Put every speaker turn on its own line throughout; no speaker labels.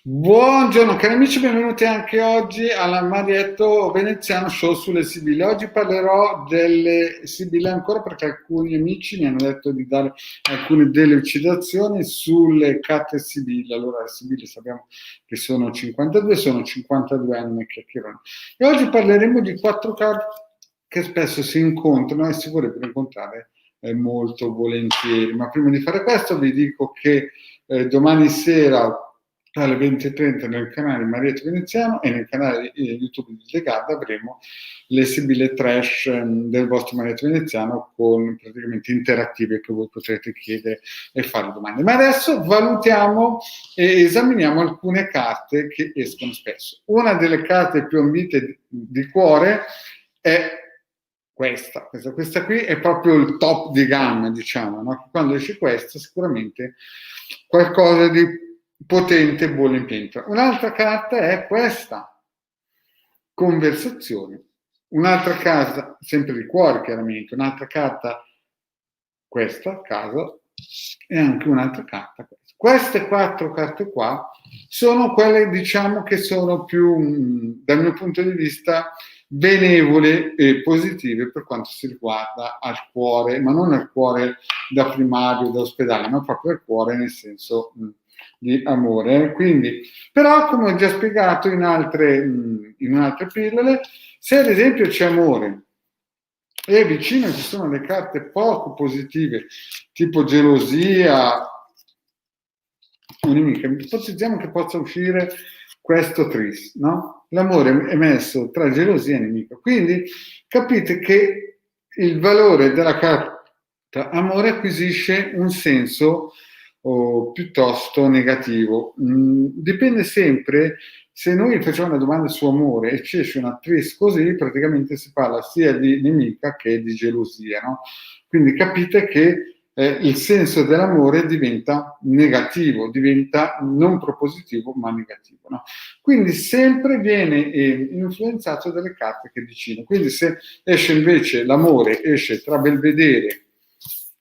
Buongiorno cari amici, benvenuti anche oggi alla Marietto Veneziano Show sulle Sibille. Oggi parlerò delle Sibille ancora perché alcuni amici mi hanno detto di dare alcune delucidazioni sulle carte Sibille. Allora, le Sibille sappiamo che sono 52, sono 52 anni che chiacchierano. E oggi parleremo di quattro carte che spesso si incontrano e si vorrebbero incontrare molto volentieri. Ma prima di fare questo vi dico che domani sera alle 20:30 nel canale Marietto Veneziano e nel canale YouTube di Legard avremo le Sibille Trash del vostro Marietto Veneziano con praticamente interattive che voi potrete chiedere e fare domande. Ma adesso valutiamo e esaminiamo alcune carte che escono spesso. Una delle carte più ambite di cuore è questa qui è proprio il top di gamma, diciamo, no? Quando esce questa sicuramente qualcosa di potente bolle in pentola. Un'altra carta è questa, conversazione. Un'altra carta, sempre di cuore chiaramente, un'altra carta, questa, casa, e anche un'altra carta, questa. Queste quattro carte qua sono quelle, diciamo, che sono più, dal mio punto di vista, benevole e positive per quanto si riguarda al cuore, ma non al cuore da primario, da ospedale, ma proprio al cuore nel senso di amore. Quindi, però, come ho già spiegato in altre pillole, se ad esempio c'è amore e vicino ci sono le carte poco positive, tipo gelosia, un'amica, ipotizziamo che possa uscire questo tris, no? L'amore è messo tra gelosia e nemico. Quindi capite che il valore della carta amore acquisisce un senso piuttosto negativo. Dipende sempre, se noi facciamo una domanda su amore e ci esce una tris così, praticamente si parla sia di nemica che di gelosia, no? Quindi capite che il senso dell'amore diventa negativo, diventa non propositivo ma negativo. No? Quindi sempre viene influenzato dalle carte che vicino. Quindi se esce invece l'amore, esce tra Belvedere,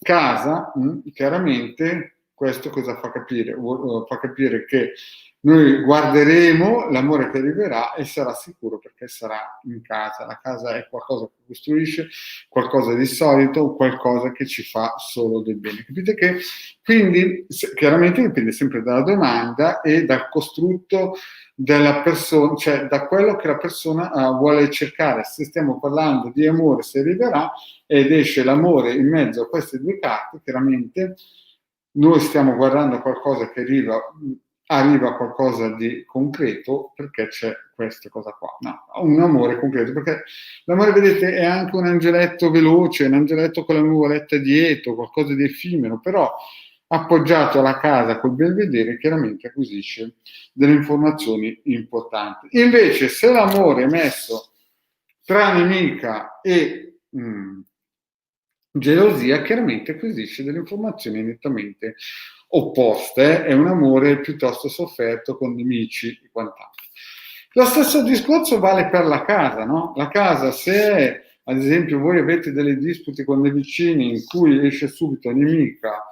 casa, chiaramente questo cosa fa capire? Fa capire che noi guarderemo l'amore che arriverà e sarà sicuro perché sarà in casa. La casa è qualcosa che costruisce, qualcosa di solito, qualcosa che ci fa solo del bene. Capite che quindi chiaramente dipende sempre dalla domanda e dal costrutto della persona, cioè da quello che la persona vuole cercare. Se stiamo parlando di amore, se arriverà ed esce l'amore in mezzo a queste due carte, chiaramente noi stiamo guardando qualcosa che arriva a qualcosa di concreto perché c'è questa cosa qua, no, un amore concreto, perché l'amore, vedete, è anche un angeletto veloce, un angeletto con la nuvoletta dietro, qualcosa di effimero, però appoggiato alla casa col belvedere chiaramente acquisisce delle informazioni importanti. Invece se l'amore è messo tra nemica e gelosia, chiaramente acquisisce delle informazioni nettamente opposte, è un amore piuttosto sofferto con nemici e quant'altro. Lo stesso discorso vale per la casa, no? La casa, se ad esempio voi avete delle dispute con dei vicini in cui esce subito nemica,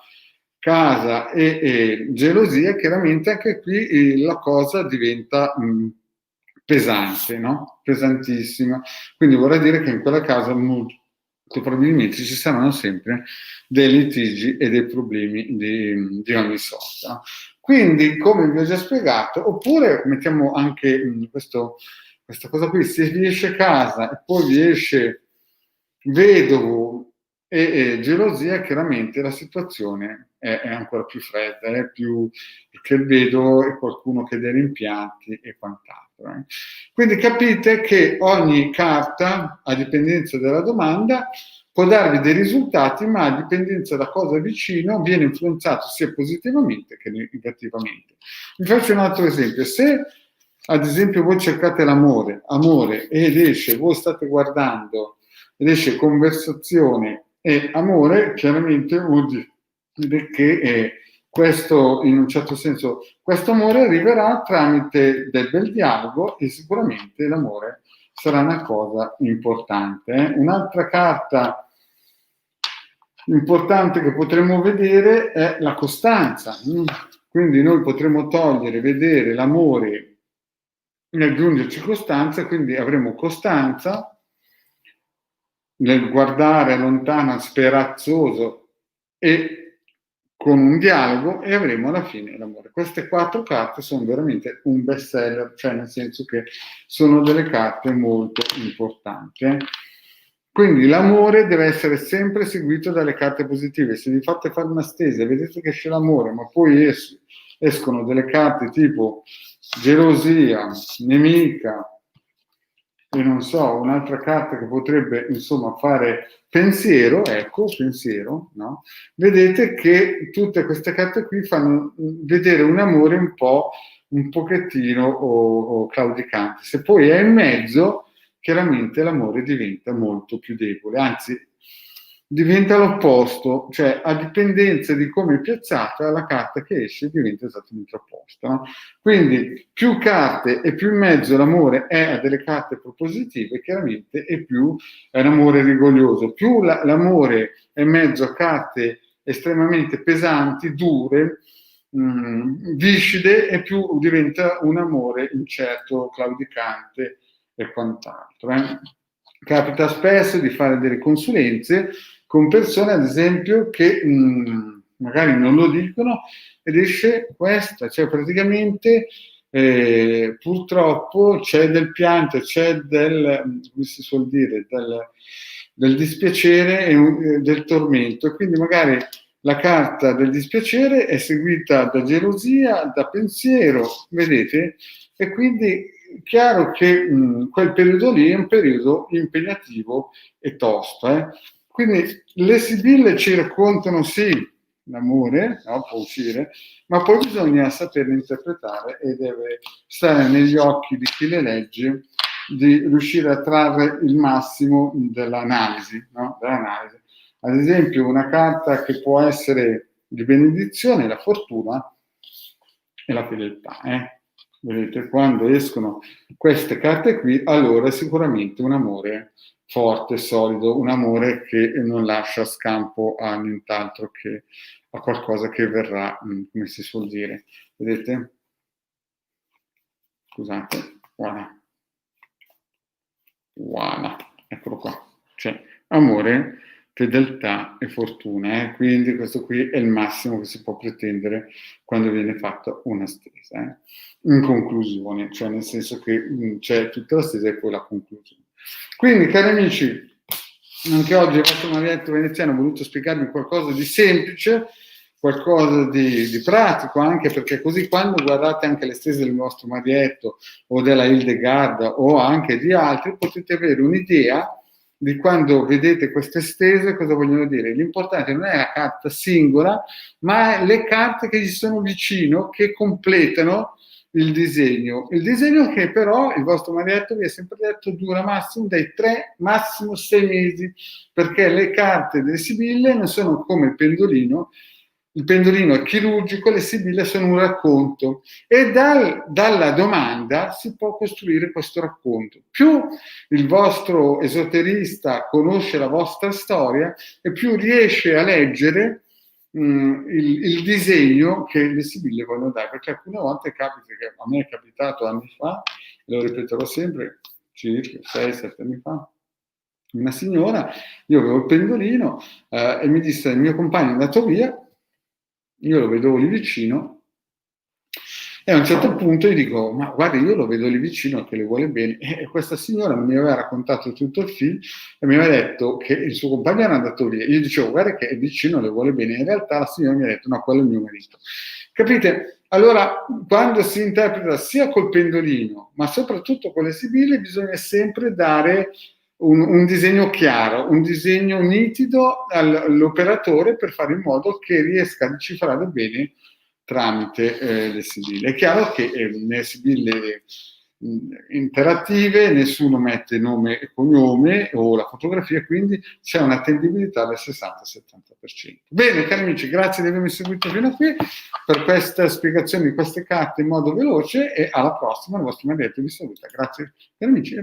casa e gelosia, chiaramente anche qui la cosa diventa pesante, no? Pesantissima. Quindi vorrei dire che in quella casa molto probabilmente ci saranno sempre dei litigi e dei problemi di ogni sorta. Quindi, come vi ho già spiegato, oppure mettiamo anche questa cosa qui, se vi esce casa e poi vi esce vedovo e gelosia, chiaramente la situazione è ancora più fredda, è più perché il vedovo è qualcuno che dà rimpianti e quant'altro. Quindi capite che ogni carta, a dipendenza della domanda, può darvi dei risultati, ma a dipendenza da cosa vicino viene influenzato sia positivamente che negativamente. Vi faccio un altro esempio. Se ad esempio voi cercate l'amore, ed esce, voi state guardando ed esce conversazione e amore, chiaramente vuol dire che questo, in un certo senso, questo amore arriverà tramite del bel dialogo e sicuramente l'amore sarà una cosa importante. Un'altra carta importante che potremmo vedere è la costanza. Quindi noi potremo togliere, vedere l'amore e aggiungerci costanza, quindi avremo costanza nel guardare lontano, speranzoso e con un dialogo, e avremo alla fine l'amore. Queste 4 carte sono veramente un best seller, cioè nel senso che sono delle carte molto importanti. Quindi l'amore deve essere sempre seguito dalle carte positive. Se vi fate fare una stesa e vedete che c'è l'amore, ma poi escono delle carte tipo gelosia, nemica, e non so, un'altra carta che potrebbe insomma fare pensiero, ecco, pensiero, no? Vedete che tutte queste carte qui fanno vedere un amore un pochettino o claudicante. Se poi è in mezzo, chiaramente l'amore diventa molto più debole, anzi diventa l'opposto, cioè a dipendenza di come è piazzata la carta che esce diventa esattamente opposta, no? Quindi più carte e più in mezzo l'amore è a delle carte propositive, chiaramente, e più è un amore rigoglioso. Più l'amore è in mezzo a carte estremamente pesanti, dure, viscide, e più diventa un amore incerto, claudicante e quant'altro. Capita spesso di fare delle consulenze con persone, ad esempio, che magari non lo dicono ed esce questa, cioè praticamente purtroppo c'è del pianto, c'è del, come si suol dire, del dispiacere e del tormento, e quindi magari la carta del dispiacere è seguita da gelosia, da pensiero, vedete? E quindi è chiaro che quel periodo lì è un periodo impegnativo e tosto. Quindi le sibille ci raccontano sì l'amore, no? Può uscire, ma poi bisogna saperlo interpretare e deve stare negli occhi di chi le legge, di riuscire a trarre il massimo dell'analisi, no? Dell'analisi. Ad esempio una carta che può essere di benedizione è la fortuna e la fedeltà. Vedete, quando escono queste carte qui, allora sicuramente un amore forte, solido, un amore che non lascia scampo a nient'altro che a qualcosa che verrà, come si suol dire. Vedete? Scusate, voilà, eccolo qua. Cioè, amore, fedeltà e fortuna. Quindi questo qui è il massimo che si può pretendere quando viene fatta una stesa. In conclusione, cioè nel senso che c'è tutta la stesa e poi la conclusione. Quindi, cari amici, anche oggi il vostro Marietto Veneziano ha voluto spiegarvi qualcosa di semplice, qualcosa di pratico, anche perché così quando guardate anche le stese del vostro Marietto o della Hildegarda o anche di altri, potete avere un'idea di quando vedete queste stese cosa vogliono dire. L'importante non è la carta singola, ma le carte che gli sono vicino, che completano il disegno. Il disegno che però il vostro Marietto vi ha sempre detto dura massimo dai 3, massimo 6 mesi, perché le carte delle sibille non sono come il pendolino è chirurgico, le sibille sono un racconto, e dalla domanda si può costruire questo racconto. Più il vostro esoterista conosce la vostra storia e più riesce a leggere il disegno che le sibille vogliono dare, perché alcune volte capita, che a me è capitato anni fa, lo ripeterò sempre, circa 6-7 anni fa, una signora, io avevo il pendolino e mi disse: il mio compagno è andato via, io lo vedevo lì vicino, e a un certo punto gli dico: ma guarda, io lo vedo lì vicino che le vuole bene. E questa signora mi aveva raccontato tutto il film e mi aveva detto che il suo compagno era andato via. Io dicevo: guarda che è vicino, le vuole bene. In realtà la signora mi ha detto: no, quello è il mio marito. Capite? Allora, quando si interpreta sia col pendolino, ma soprattutto con le sibille, bisogna sempre dare un disegno chiaro, un disegno nitido all'operatore, per fare in modo che riesca a decifrare bene tramite le sibille. È chiaro che nelle sibille interattive nessuno mette nome e cognome o la fotografia, quindi c'è una attendibilità del 60-70%. Bene, cari amici, grazie di avermi seguito fino a qui per questa spiegazione di queste carte in modo veloce, e alla prossima. Il vostro Marietto vi saluta. Grazie, cari amici.